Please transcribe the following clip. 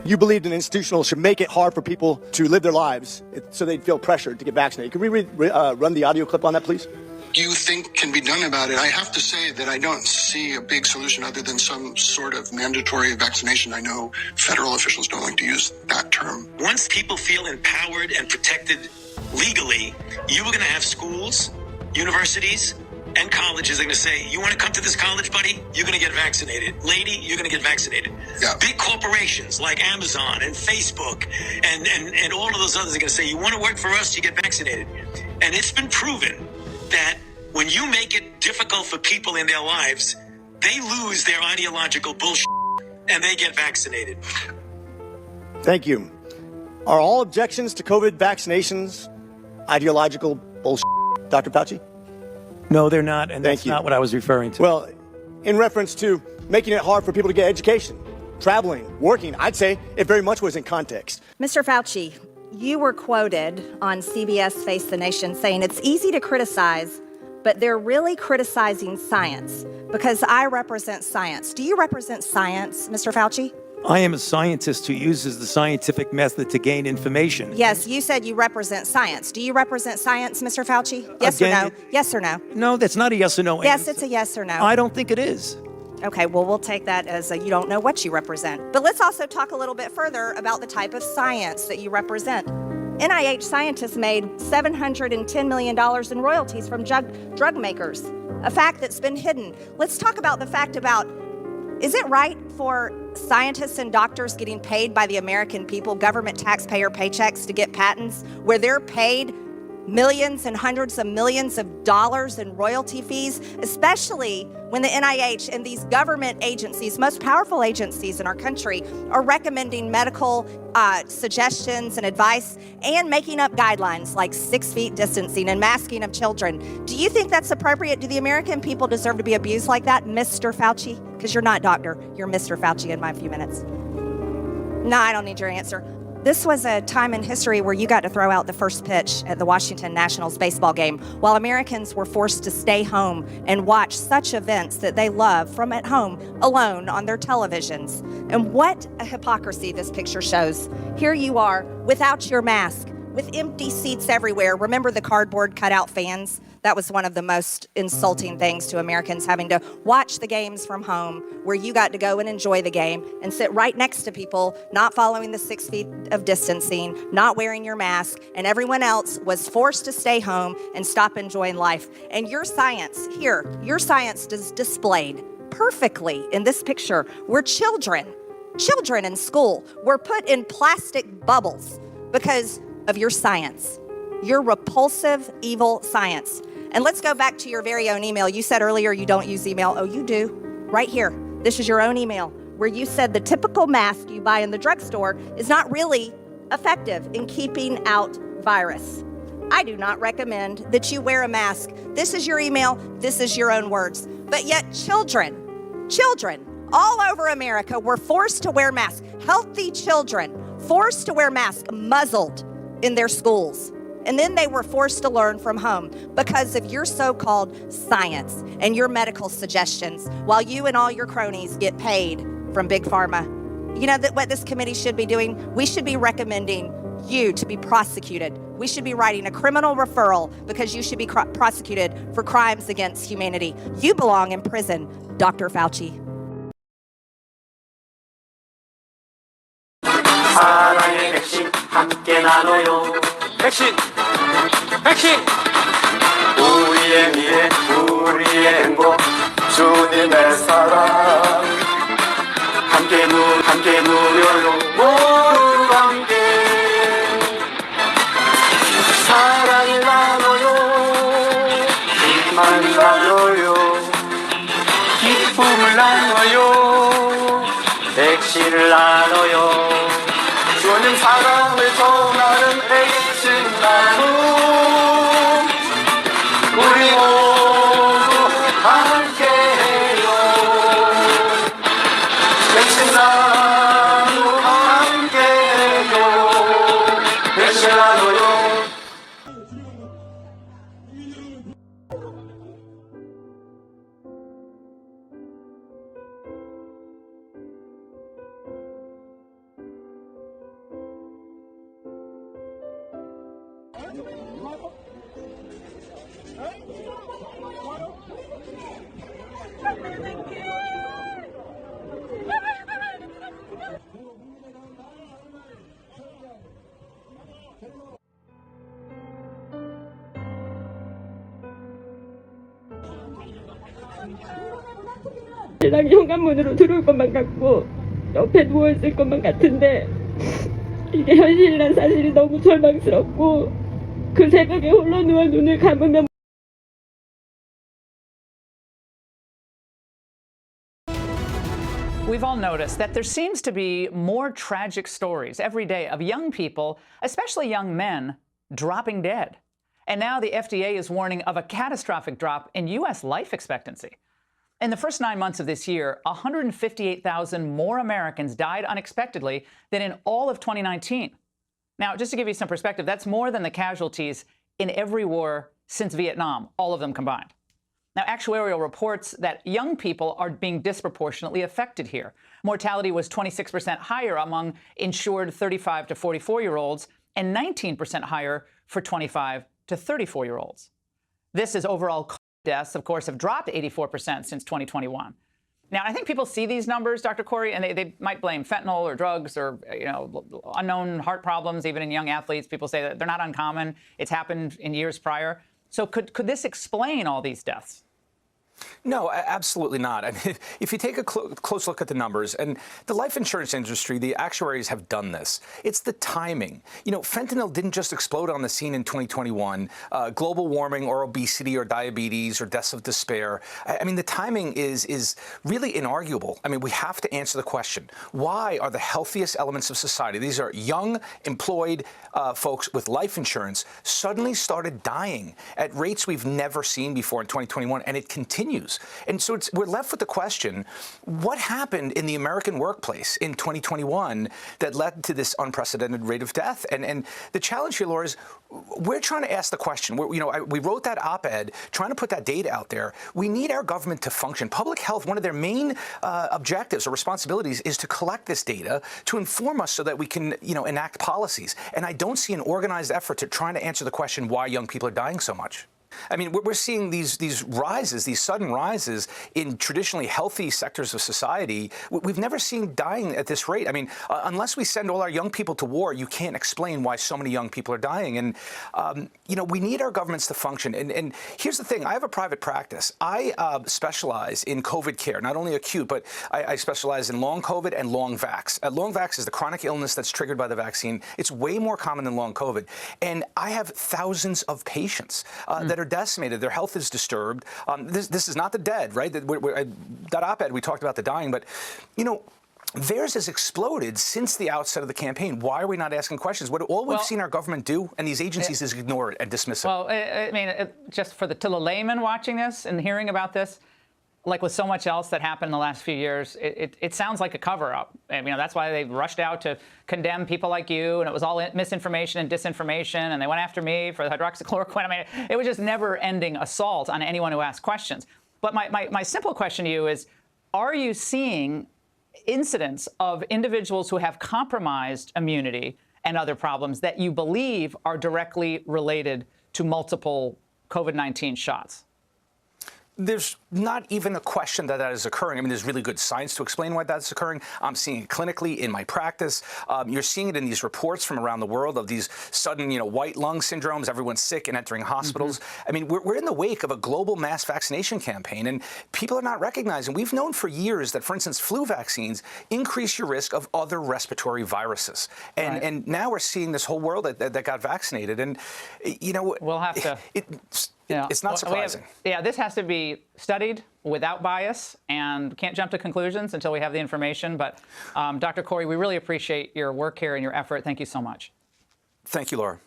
You believed an institutional should make it hard for people to live their lives so they'd feel pressured to get vaccinated. Could we run the audio clip on that, please? You think can be done about it? I have to say that I don't see a big solution other than some sort of mandatory vaccination. I know federal officials don't like to use that term. Once people feel empowered and protected legally, you are going to have schools, universities, and colleges are going to say, you want to come to this college, buddy? You're going to get vaccinated. Lady, you're going to get vaccinated. Yeah. Big corporations like Amazon and Facebook and all of those others are going to say, you want to work for us, you get vaccinated. And it's been proven that when you make it difficult for people in their lives, they lose their ideological bullshit and they get vaccinated. Thank you. Are all objections to COVID vaccinations ideological bullshit, Dr. Fauci? No, they're not, and that's not what I was referring to. Well, in reference to making it hard for people to get education, traveling, working, I'd say it very much was in context. Mr. Fauci, you were quoted on CBS Face the Nation saying it's easy to criticize, but they're really criticizing science because I represent science. Do you represent science, Mr. Fauci? I am a scientist who uses the scientific method to gain information. Yes, you said you represent science. Do you represent science, Mr. Fauci? Yes or no? Yes or no? No, that's not a yes or no Yes, answer. it's a yes or no. I don't think it is. Okay, well, we'll take that as you don't know what you represent. But let's also talk a little bit further about the type of science that you represent. NIH scientists made $710 million in royalties from drug makers, a fact that's been hidden. Let's talk about the fact about, is it right for scientists and doctors getting paid by the American people, government taxpayer paychecks, to get patents where they're paid millions and hundreds of millions of dollars in royalty fees, especially when the NIH and these government agencies, most powerful agencies in our country, are recommending medical suggestions and advice and making up guidelines like 6 feet distancing and masking of children. Do you think that's appropriate? Do the American people deserve to be abused like that, Mr. Fauci? Because you're not doctor, you're Mr. Fauci in my few minutes. No, I don't need your answer. This was a time in history where you got to throw out the first pitch at the Washington Nationals baseball game while Americans were forced to stay home and watch such events that they love from at home alone on their televisions. And what a hypocrisy this picture shows. Here you are without your mask, with empty seats everywhere. Remember the cardboard cutout fans? That was one of the most insulting things to Americans, having to watch the games from home where you got to go and enjoy the game and sit right next to people not following the 6 feet of distancing, not wearing your mask, and everyone else was forced to stay home and stop enjoying life. And your science here, your science is displayed perfectly in this where children in school were put in plastic bubbles because of your science, your repulsive, evil science. And let's go back to your very own email. You said earlier you don't use email. Oh, you do. Right here. This is your own email where you said the typical mask you buy in the drugstore is not really effective in keeping out virus. I do not recommend that you wear a mask. This is your email. This is your own words. But yet children all over America were forced to wear masks. Healthy children forced to wear masks, muzzled in their schools. And then they were forced to learn from home because of your so-called science and your medical suggestions, while you and all your cronies get paid from Big Pharma. You know what this committee should be doing? We should be recommending you to be prosecuted. We should be writing a criminal referral because you should be prosecuted for crimes against humanity. You belong in prison, Dr. Fauci. 사랑의 백신 함께 나눠요. 백신 우리의 미래 우리의 행복 주님의 사랑 함께 누려요. 모두 함께 사랑을 나눠요. 희망을 나눠요. 기쁨을 나눠요. 백신을 나눠요. 주님 사랑을 전하는 백신 나눔 우리 모두 함께해요. 백신 나눔 함께해요. 백신 나눠요. 신랑 현관문으로 들어올 것만 같고 옆에 누워있을 것만 같은데 이게 현실이란 사실이 너무 절망스럽고 그 새벽에 홀로 누워 눈을 감으면 We've all noticed that there seems to be more tragic stories every day of young people, especially young men, dropping dead. And now the FDA is warning of a catastrophic drop in U.S. life expectancy. In the first 9 months of this year, 158,000 more Americans died unexpectedly than in all of 2019. Now, just to give you some perspective, that's more than the casualties in every war since Vietnam, all of them combined. Now, actuarial reports that young people are being disproportionately affected here. Mortality was 26% higher among insured 35 to 44-year-olds and 19% higher for 25 to 34-year-olds. This is overall deaths, of course, have dropped 84% since 2021. Now, I think people see these numbers, Dr. Corey, and they might blame fentanyl or drugs or unknown heart problems, even in young athletes. People say that they're not uncommon. It's happened in years prior. So could this explain all these deaths? No, absolutely not. I mean, if you take a close look at the numbers, and the life insurance industry, the actuaries have done this. It's the timing. You know, fentanyl didn't just explode on the scene in 2021. Global warming or obesity or diabetes or deaths of despair. I mean, the timing is really inarguable. I mean, we have to answer the question, why are the healthiest elements of society, these are young, employed folks with life insurance, suddenly started dying at rates we've never seen before in 2021, and it continues. And so we're left with the question, what happened in the American workplace in 2021 that led to this unprecedented rate of death? And the challenge here, Laura, is we're trying to ask the question. We wrote that op-ed trying to put that data out there. We need our government to function. Public health, one of their main objectives or responsibilities is to collect this data to inform us so that we can, enact policies. And I don't see an organized effort to trying to answer the question why young people are dying so much. I mean, we're seeing these rises, these sudden rises in traditionally healthy sectors of society. We've never seen dying at this rate. I mean, unless we send all our young people to war, you can't explain why so many young people are dying. And, we need our governments to function. And here's the thing. I have a private practice. I specialize in COVID care, not only acute, but I specialize in long COVID and long vax. Long vax is the chronic illness that's triggered by the vaccine. It's way more common than long COVID. And I have thousands of patients that are decimated. Their health is disturbed. This is not the dead, right? That op-ed, we talked about the dying, but, theirs has exploded since the outset of the campaign. Why are we not asking questions? All we've seen our government do and these agencies is ignore it and dismiss it. Well, I mean, just to the layman watching this and hearing about this, like with so much else that happened in the last few years, it sounds like a cover-up. And, that's why they rushed out to condemn people like you, and it was all misinformation and disinformation, and they went after me for the hydroxychloroquine. I mean, it was just never-ending assault on anyone who asked questions. But my simple question to you is, are you seeing incidents of individuals who have compromised immunity and other problems that you believe are directly related to multiple COVID-19 shots? There's not even a question that is occurring. I mean, there's really good science to explain why that's occurring. I'm seeing it clinically in my practice. You're seeing it in these reports from around the world of these sudden, white lung syndromes, everyone's sick and entering hospitals. I mean, we're in the wake of a global mass vaccination campaign, and people are not recognizing. We've known for years that, for instance, flu vaccines increase your risk of other respiratory viruses. And now we're seeing this whole world that got vaccinated. And, we'll have to... It's not surprising. This has to be studied without bias, and can't jump to conclusions until we have the information. But Dr. Corey, we really appreciate your work here and your effort. Thank you so much. Thank you, Laura.